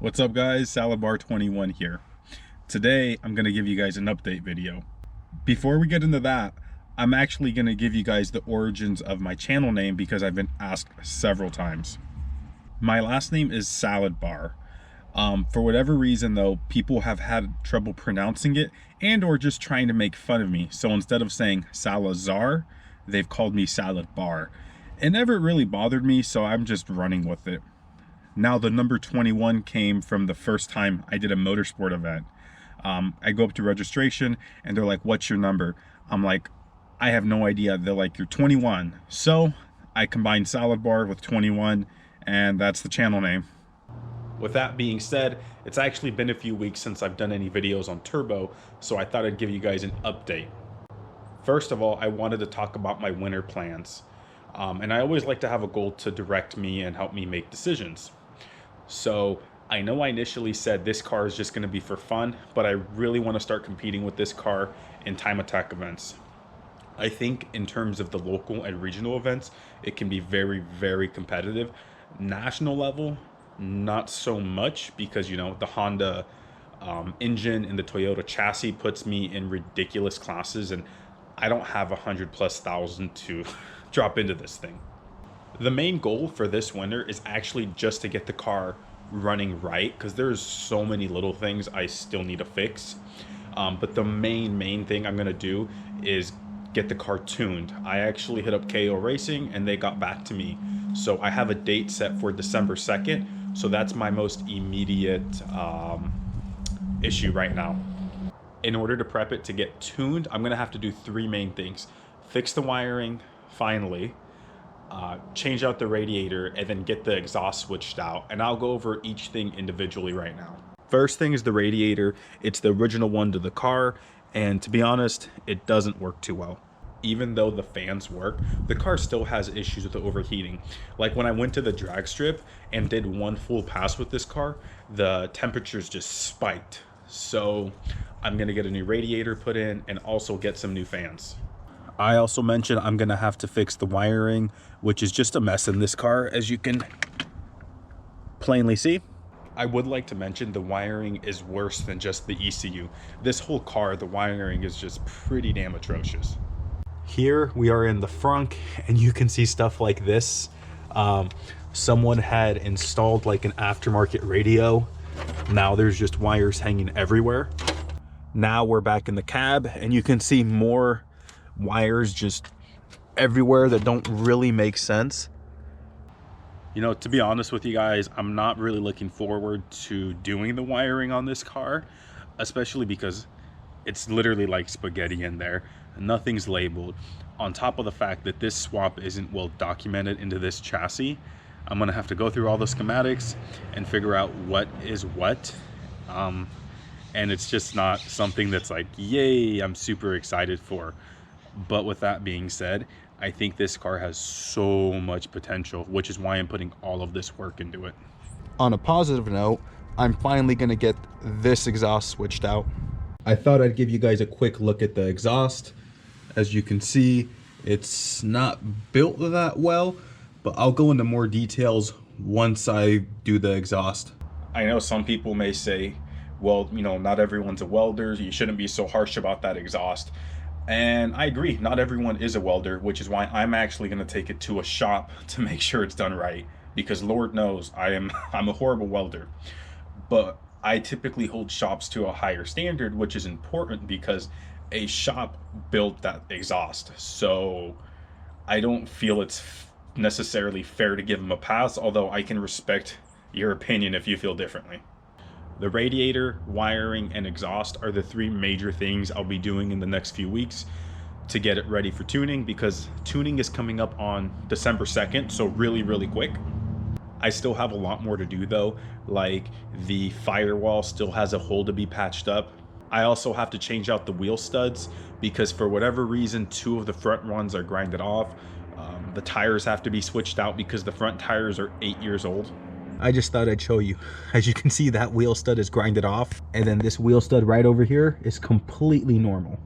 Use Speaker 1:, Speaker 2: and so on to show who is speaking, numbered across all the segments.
Speaker 1: What's up guys, Salad21 here. Today I'm going to give you guys an update video. Before we get into that, I'm actually going to give you guys the origins of my channel name because I've been asked several times. My last name is Salad Bar. For whatever reason though, people have had trouble pronouncing it and or just trying to make fun of me. So instead of saying Salazar, they've called me Salad Bar. It never really bothered me, so I'm just running with it. Now the number 21 came from the first time I did a motorsport event. I go up to registration and they're like, what's your number? I'm like, I have no idea. They're like, you're 21. So I combined Salad Bar with 21 and that's the channel name. With that being said, it's actually been a few weeks since I've done any videos on Turbo, so I thought I'd give you guys an update. First of all, I wanted to talk about my winter plans. And I always like to have a goal to direct me and help me make decisions. So I know I initially said this car is just going to be for fun, but I really want to start competing with this car in time attack events. I think in terms of the local and regional events, it can be very, very competitive. National level, not so much, because you know the Honda engine and the Toyota chassis puts me in ridiculous classes, and I don't have 100,000+ to drop into this thing. The main goal for this winter is actually just to get the car running right, because there's so many little things I still need to fix. But the main thing I'm gonna do is get the car tuned. I actually hit up KO Racing and they got back to me. So I have a date set for December 2nd. So that's my most immediate issue right now. In order to prep it to get tuned, I'm gonna have to do three main things. Fix the wiring, finally. Change out the radiator, and then get the exhaust switched out. And I'll go over each thing individually right now. First thing is the radiator. It's the original one to the car, and to be honest, it doesn't work too well. Even though the fans work, the car still has issues with the overheating. Like when I went to the drag strip and did one full pass with this car, the temperatures just spiked. So I'm gonna get a new radiator put in and also get some new fans. I also mentioned I'm gonna have to fix the wiring, which is just a mess in this car, as you can plainly see. I would like to mention the wiring is worse than just the ECU. This whole car, the wiring is just pretty damn atrocious. Here we are in the front, and you can see stuff like this. Someone had installed like an aftermarket radio. Now there's just wires hanging everywhere. Now we're back in the cab, and you can see more wires just everywhere that don't really make sense. You know, to be honest with you guys, I'm not really looking forward to doing the wiring on this car, especially because it's literally like spaghetti in there. Nothing's labeled. On top of the fact that this swap isn't well documented into this chassis, I'm gonna have to go through all the schematics and figure out what is what. And it's just not something that's like, yay, I'm super excited for. But with that being said, I think this car has so much potential, which is why I'm putting all of this work into it. On a positive note, I'm finally gonna get this exhaust switched out. I thought I'd give you guys a quick look at the exhaust. As you can see, it's not built that well, but I'll go into more details once I do the exhaust. I know some people may say, well, you know, not everyone's a welder. You shouldn't be so harsh about that exhaust. And I agree, not everyone is a welder, which is why I'm actually going to take it to a shop to make sure it's done right, because Lord knows I'm a horrible welder. But I typically hold shops to a higher standard, which is important because a shop built that exhaust. So I don't feel it's necessarily fair to give them a pass, although I can respect your opinion if you feel differently. The radiator, wiring, and exhaust are the three major things I'll be doing in the next few weeks to get it ready for tuning, because tuning is coming up on December 2nd, so really quick. I still have a lot more to do though, like the firewall still has a hole to be patched up. I also have to change out the wheel studs because for whatever reason, two of the front ones are grinded off. The tires have to be switched out because the front tires are 8 years old. I just thought I'd show you. As you can see, that wheel stud is grinded off, and then this wheel stud right over here is completely normal.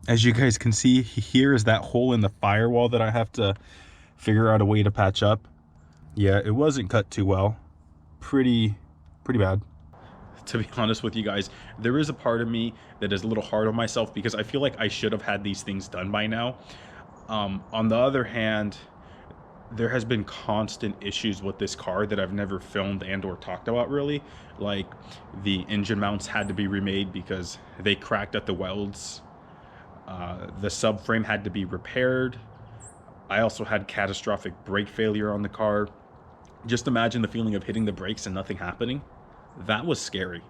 Speaker 1: As you guys can see, here is that hole in the firewall that I have to figure out a way to patch up. Yeah, it wasn't cut too well. Pretty pretty bad. To be honest with you guys, there is a part of me that is a little hard on myself because I feel like I should have had these things done by now. On the other hand, there has been constant issues with this car that I've never filmed and or talked about really. Like the engine mounts had to be remade because they cracked at the welds. The subframe had to be repaired. I also had catastrophic brake failure on the car. Just imagine the feeling of hitting the brakes and nothing happening. That was scary.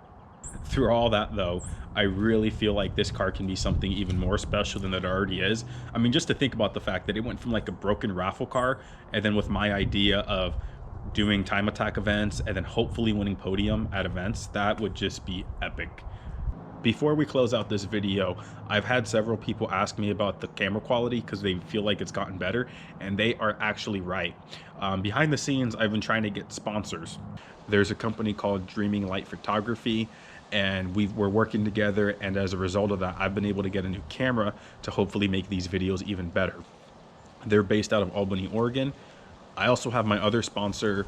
Speaker 1: Through all that though, I really feel like this car can be something even more special than it already is. I mean, just to think about the fact that it went from like a broken raffle car, and then with my idea of doing time attack events and then hopefully winning podium at events, that would just be epic. Before we close out this video, I've had several people ask me about the camera quality because they feel like it's gotten better, and they are actually right. Behind the scenes, I've been trying to get sponsors. There's a company called Dreaming Light Photography, and we're working together, and as a result of that, I've been able to get a new camera to hopefully make these videos even better. They're based out of Albany, Oregon. I also have my other sponsor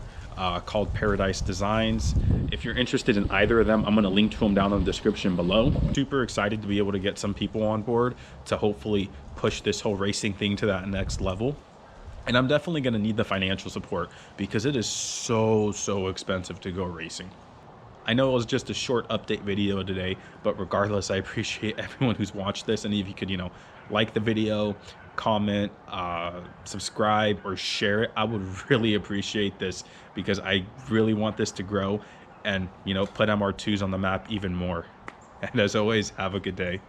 Speaker 1: called Paradise Designs. If you're interested in either of them, I'm going to link to them down in the description below. Super excited to be able to get some people on board to hopefully push this whole racing thing to that next level. And I'm definitely going to need the financial support because it is so expensive to go racing. I know it was just a short update video today, but regardless, I appreciate everyone who's watched this. And if you could, like the video, comment, subscribe, or share it, I would really appreciate this because I really want this to grow and, put MR2s on the map even more. And as always, have a good day.